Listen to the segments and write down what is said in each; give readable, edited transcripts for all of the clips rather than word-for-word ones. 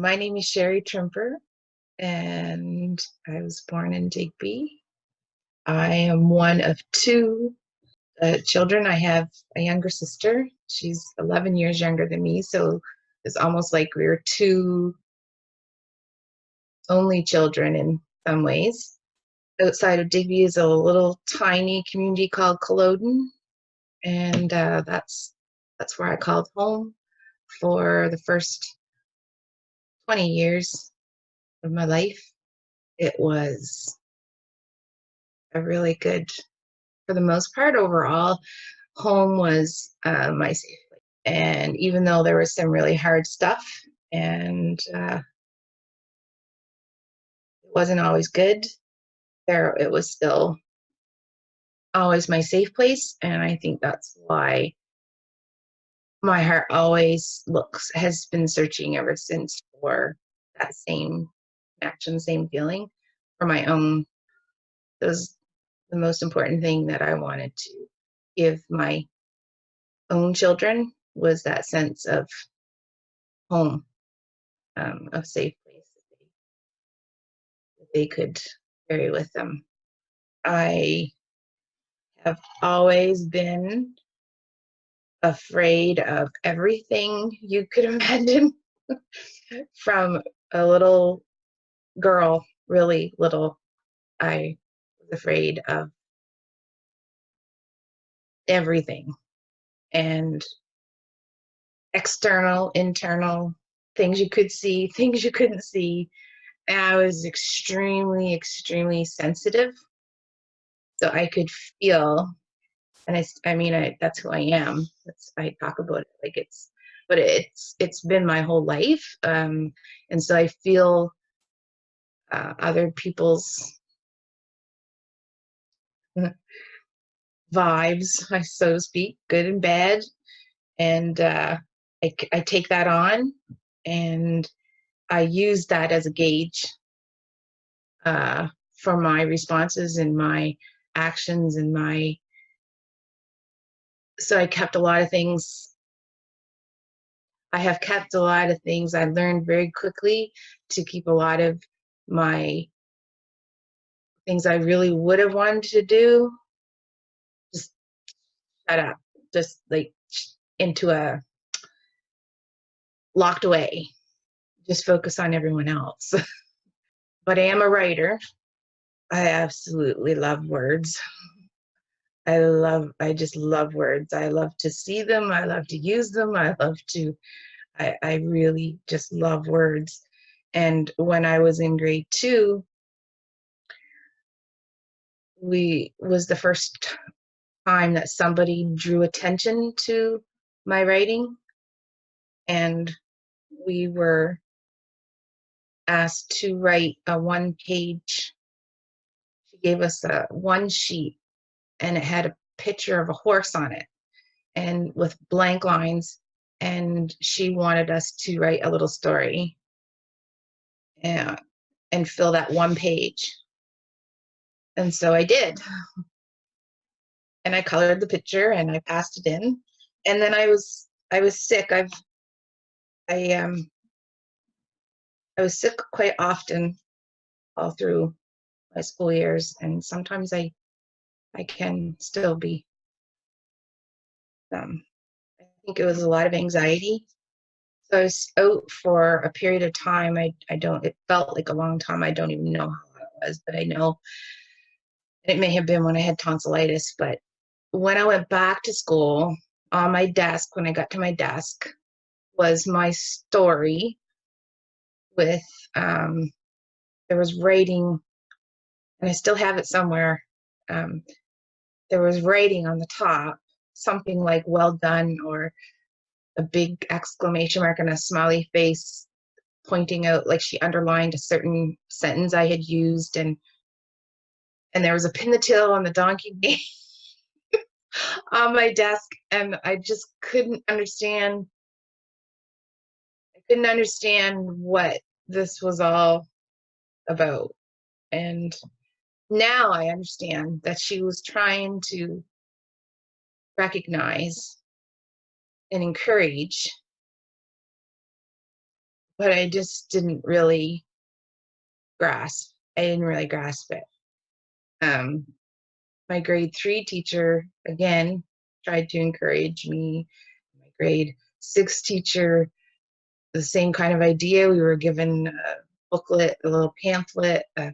My name is Sherry Trimper, and I was born in DIgby. I am one of two children. I have a younger sister. She's 11 years younger than me, so it's almost like we're two only children in some ways. Outside of DIgby is a little tiny community called Culloden, and that's where I called home for the first 20 years of my life. It was a really good, for the most part, overall, home was my safe place. And even though there was some really hard stuff and it wasn't always good, it was still always my safe place. And I think that's why my heart always has been searching ever since for that same connection, same feeling for my own. It was the most important thing that I wanted to give my own children, was that sense of home, of safe place that they could carry with them. I have always been afraid of everything you could imagine. From a little girl, really little, I was afraid of everything, and external, internal, things you could see, things you couldn't see. And I was extremely, extremely sensitive. So I could feel, and that's who I am. I talk about it like it's been my whole life. And so I feel other people's vibes, so to speak, good and bad. And I take that on, and I use that as a gauge for my responses and my actions and so I have kept a lot of things. I learned very quickly to keep a lot of my things I really would have wanted to do, just shut up, just like into a locked away, just focus on everyone else. But I am a writer. I absolutely love words. I just love words. I love to see them. I love to use them. I really just love words. And when I was in grade 2, was the first time that somebody drew attention to my writing, and we were asked to write a one-page. She gave us one sheet, and it had a picture of a horse on it, and with blank lines, and she wanted us to write a little story and fill that one page. And so I did. And I colored the picture and I passed it in. And then I was sick. I was sick quite often all through my school years, and sometimes I can still be. I think it was a lot of anxiety. So I was out for a period of time. It felt like a long time. I don't even know how long it was, but I know it may have been when I had tonsillitis. But when I went back to school, on my desk, when I got to my desk, was my story with, there was writing, and I still have it somewhere. There was writing on the top, something like "well done," or a big exclamation mark and a smiley face pointing out, like she underlined a certain sentence I had used, and there was a pin the tail on the donkey on my desk, and I just couldn't understand. I couldn't understand what this was all about. And now I understand that she was trying to recognize and encourage but I just didn't really grasp. I didn't really grasp it. My grade 3 teacher, again, tried to encourage me. My grade 6 teacher, the same kind of idea. We were given a booklet, a little pamphlet, a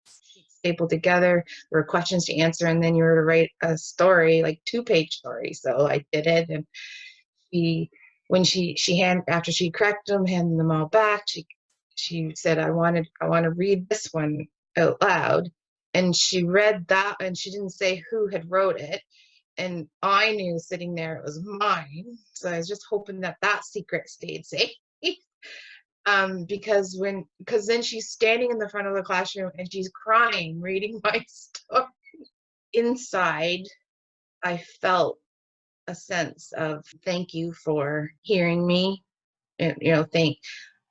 sheet stapled together. There were questions to answer, and then you were to write a story, like 2-page story. So I did it, and after she corrected them, handed them all back, she said, I want to read this one out loud. And she read that, and she didn't say who had wrote it. And I knew sitting there it was mine. So I was just hoping that secret stayed safe. Because then she's standing in the front of the classroom and she's crying, reading my story. Inside, I felt a sense of thank you for hearing me, and,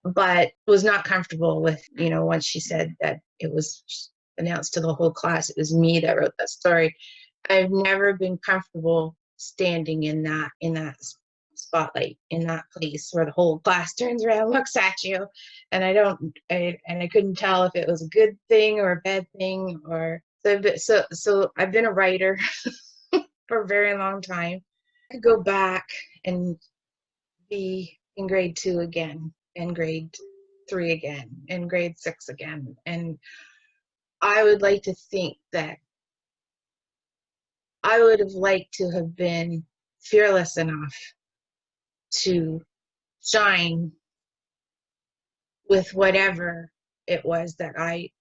but was not comfortable with, once she said that it was announced to the whole class, it was me that wrote that story. I've never been comfortable standing in that spotlight, in that place where the whole class turns around, looks at you, and I couldn't tell if it was a good thing or a bad thing. Or so I've been a writer for a very long time. I could go back and be in grade 2 again, and grade 3 again, and grade 6 again, and I would like to think that I would have liked to have been fearless enough to shine with whatever it was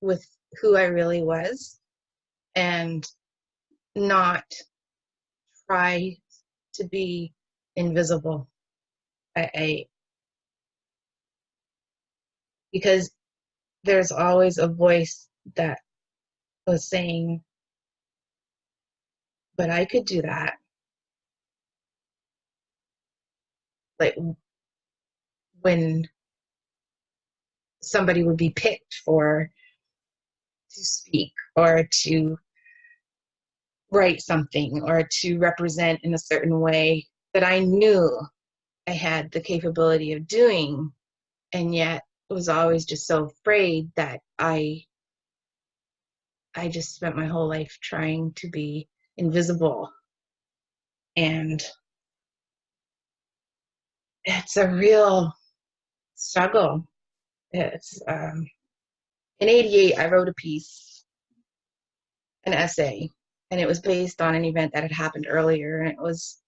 with who I really was, and not try to be invisible. Because there's always a voice that was saying, but I could do that. Like when somebody would be picked to speak or to write something or to represent in a certain way that I knew I had the capability of doing, and yet was always just so afraid that I just spent my whole life trying to be invisible. And it's a real struggle. It's in '88, I wrote a piece, an essay, and it was based on an event that had happened earlier, and it was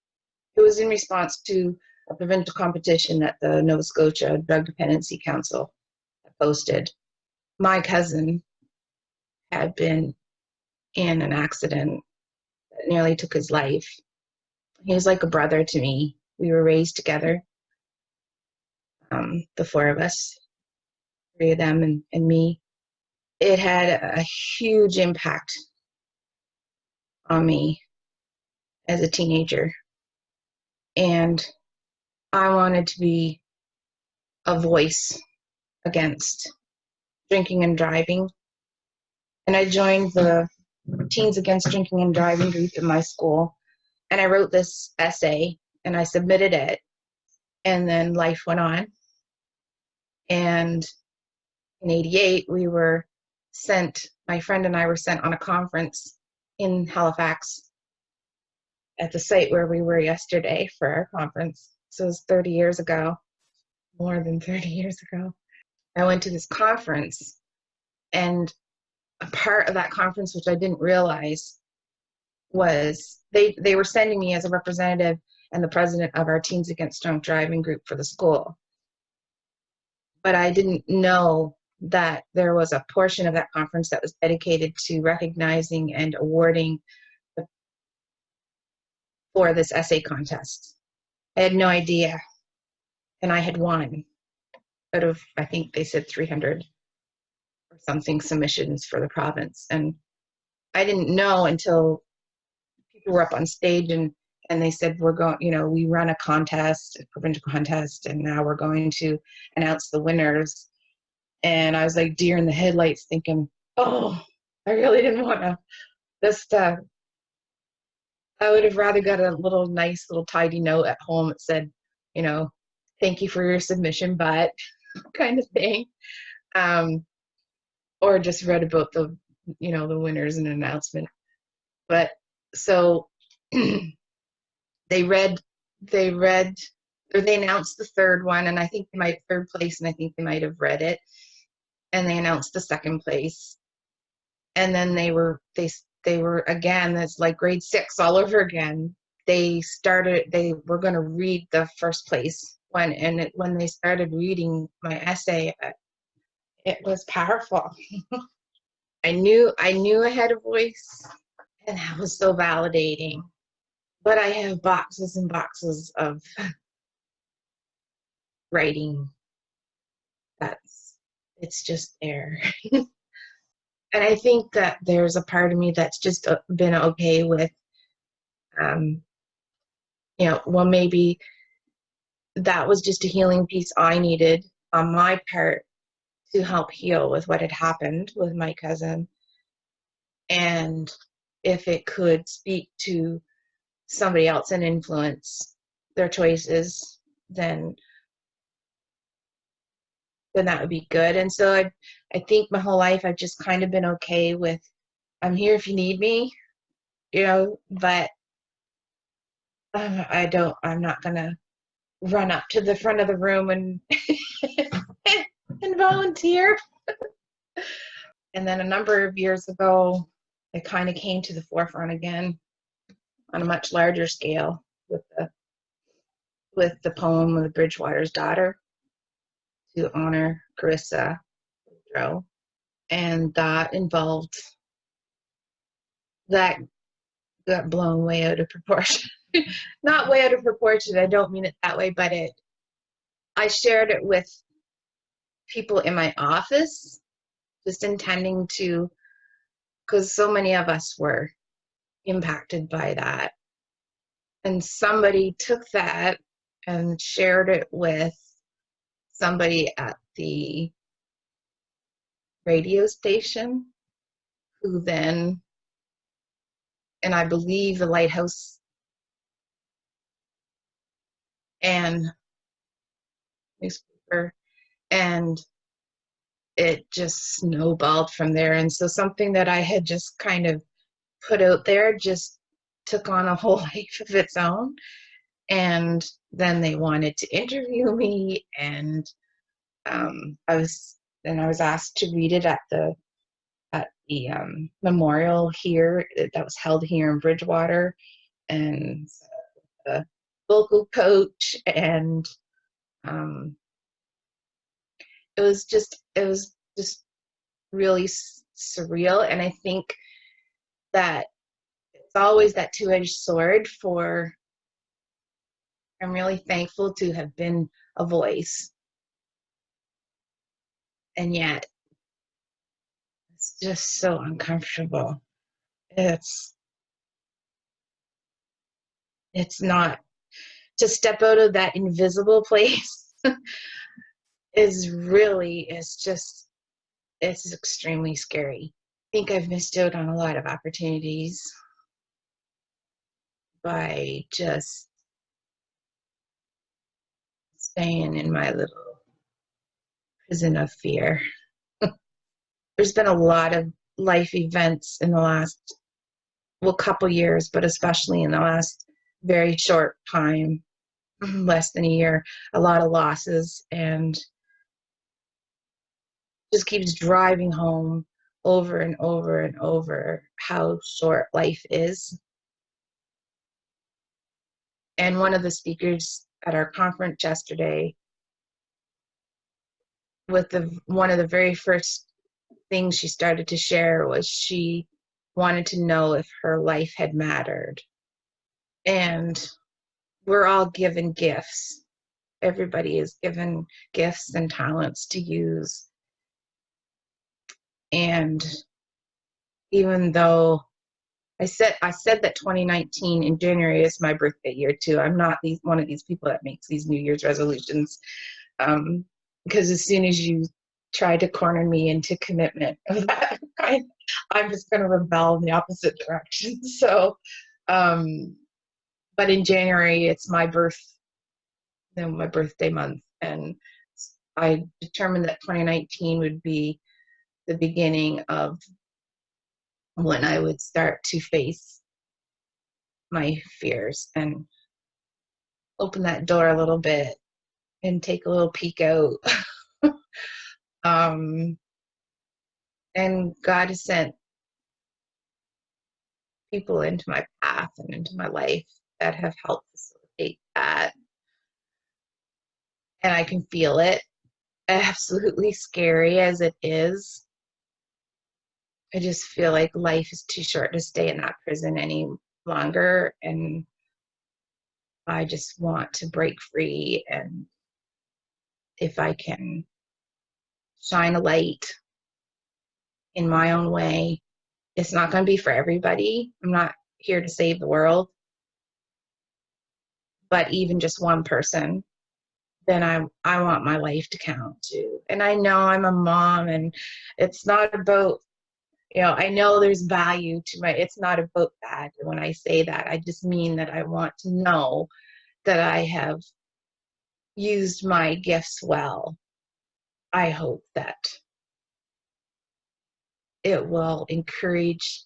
in response to a provincial competition that the Nova Scotia Drug Dependency Council had posted. My cousin had been in an accident that nearly took his life. He was like a brother to me. We were raised together, the 4 of us, 3 of them and me. It had a huge impact on me as a teenager. And I wanted to be a voice against drinking and driving. And I joined the Teens Against Drinking and Driving group in my school. And I wrote this essay and I submitted it. And then life went on. And in '88, my friend and I were sent on a conference in Halifax at the site where we were yesterday for our conference. So it was 30 years ago, more than 30 years ago. I went to this conference, and a part of that conference, which I didn't realize, was they were sending me as a representative and the president of our Teens Against Drunk Driving group for the school. But I didn't know that there was a portion of that conference that was dedicated to recognizing and awarding for this essay contest. I had no idea. And I had won out of, I think they said 300 or something submissions for the province. And I didn't know until people were up on stage and they said, we're going, we run a contest, a provincial contest, and now we're going to announce the winners. And I was like deer in the headlights thinking, oh, I really didn't want to this stuff. I would have rather got a nice little tidy note at home that said, thank you for your submission, but kind of thing. Or just read about the, the winners and announcement. But so they read, or they announced the third one, and I think they might third place, and I think they might have read it, and they announced the second place, and then they were again. That's like grade 6 all over again. They were going to read the first place one, and when they started reading my essay, it was powerful. I knew I had a voice, and that was so validating. But I have boxes and boxes of writing it's just there. And I think that there's a part of me that's just been okay with, well, maybe that was just a healing piece I needed on my part to help heal with what had happened with my cousin. And if it could speak to somebody else and influence their choices, then that would be good. And so I think my whole life I've just kind of been okay with, I'm here if you need me, but I'm not gonna run up to the front of the room and and volunteer. And then a number of years ago, it kind of came to the forefront again on a much larger scale with the poem of Bridgewater's Daughter to honor Carissa Woodrow. And that involved, that got blown way out of proportion. Not way out of proportion, I don't mean it that way, but I shared it with people in my office, just intending to, because so many of us were impacted by that. And somebody took that and shared it with somebody at the radio station, who then, and I believe the Lighthouse and newspaper, and it just snowballed from there. And so something that I had just kind of put out there just took on a whole life of its own. And then they wanted to interview me, and I was asked to read it at the memorial here that was held here in Bridgewater, and the vocal coach, and it was just really surreal. And I think that it's always that two-edged sword. I'm really thankful to have been a voice, and yet it's just so uncomfortable. It's not, to step out of that invisible place it's extremely scary. I think I've missed out on a lot of opportunities by just staying in my little prison of fear. There's been a lot of life events in the last, couple years, but especially in the last very short time, less than a year, a lot of losses, and just keeps driving home over and over and over how short life is. And one of the speakers at our conference yesterday, one of the very first things she started to share was she wanted to know if her life had mattered. And we're all given gifts. Everybody is given gifts and talents to use. And even though I said that 2019 in January is my birthday year too. I'm not one of these people that makes these New Year's resolutions, because as soon as you try to corner me into commitment of that kind, I'm just going to rebel in the opposite direction. So, but in January, it's my birth my birthday month. And I determined that 2019 would be the beginning of when I would start to face my fears and open that door a little bit and take a little peek out. And God has sent people into my path and into my life that have helped facilitate that. And I can feel it, absolutely scary as it is. I just feel like life is too short to stay in that prison any longer. And I just want to break free. And if I can shine a light in my own way, it's not going to be for everybody. I'm not here to save the world. But even just one person, then I want my life to count too. And I know I'm a mom, and it's not about, I know there's value to it's not about that. When I say that, I just mean that I want to know that I have used my gifts well. I hope that it will encourage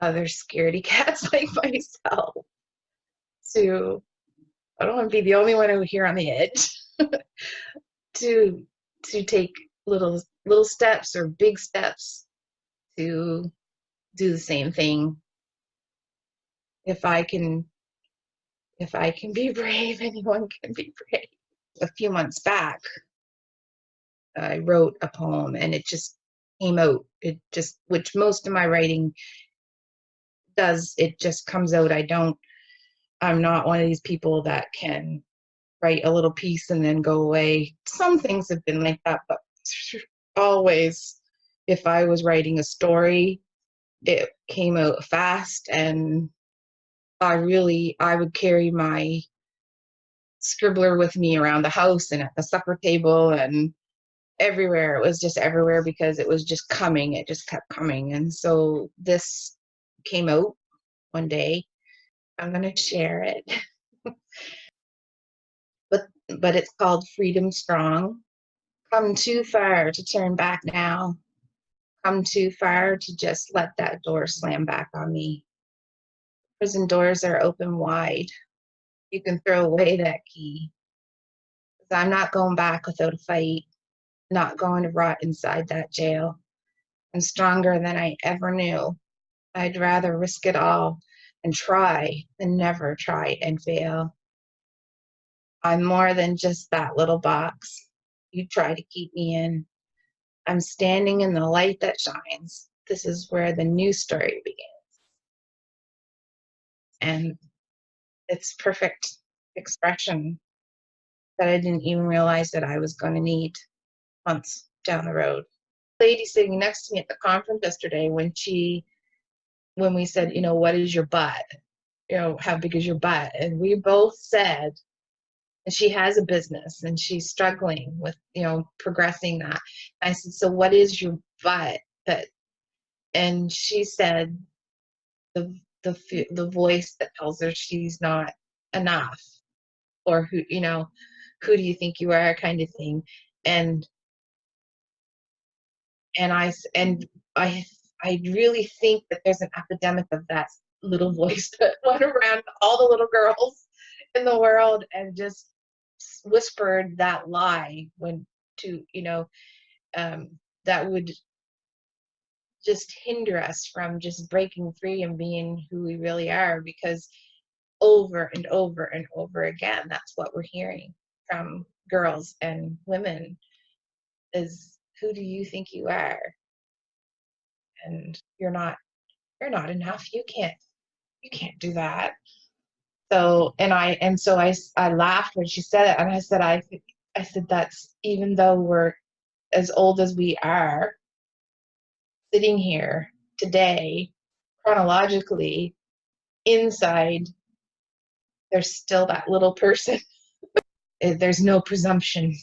other scaredy cats like myself to, I don't want to be the only one over here on the edge, to take little steps or big steps to do the same thing. If I can be brave, anyone can be brave. A few months back, I wrote a poem, and it just came out. Which most of my writing does, it just comes out. I'm not one of these people that can write a little piece and then go away. Some things have been like that, but always, if I was writing a story, it came out fast, and I would carry my scribbler with me around the house and at the supper table and everywhere. It was just everywhere because it was just coming. It just kept coming. And so this came out one day. I'm going to share it. But it's called Freedom Strong. Come too far to turn back now. Come too far to just let that door slam back on me. Prison doors are open wide. You can throw away that key. I'm not going back without a fight. Not going to rot inside that jail. I'm stronger than I ever knew. I'd rather risk it all and try than never try and fail. I'm more than just that little box you try to keep me in. I'm standing in the light that shines. This is where the new story begins. And it's perfect expression that I didn't even realize that I was going to need months down the road. Lady sitting next to me at the conference yesterday, when we said, what is your butt? How big is your butt? And we both said, and she has a business and she's struggling with, progressing that. I said, so what is your butt? And she said, the voice that tells her she's not enough, or who do you think you are, kind of thing. And I really think that there's an epidemic of that little voice that went around all the little girls in the world and just whispered that lie that would just hinder us from just breaking free and being who we really are. Because over and over and over again, that's what we're hearing from girls and women is, who do you think you are? And you're not enough. You can't do that. So, I laughed when she said it, and I said, that's, even though we're as old as we are, sitting here today, chronologically, inside, there's still that little person. There's no presumption,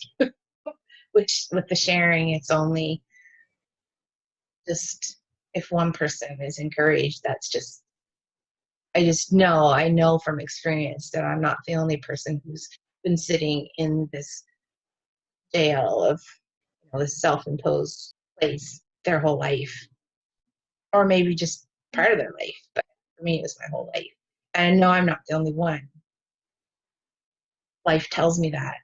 which with the sharing, it's only just if one person is encouraged. I know from experience that I'm not the only person who's been sitting in this jail of, this self-imposed place their whole life, or maybe just part of their life. But for me, it was my whole life. And I know I'm not the only one. Life tells me that.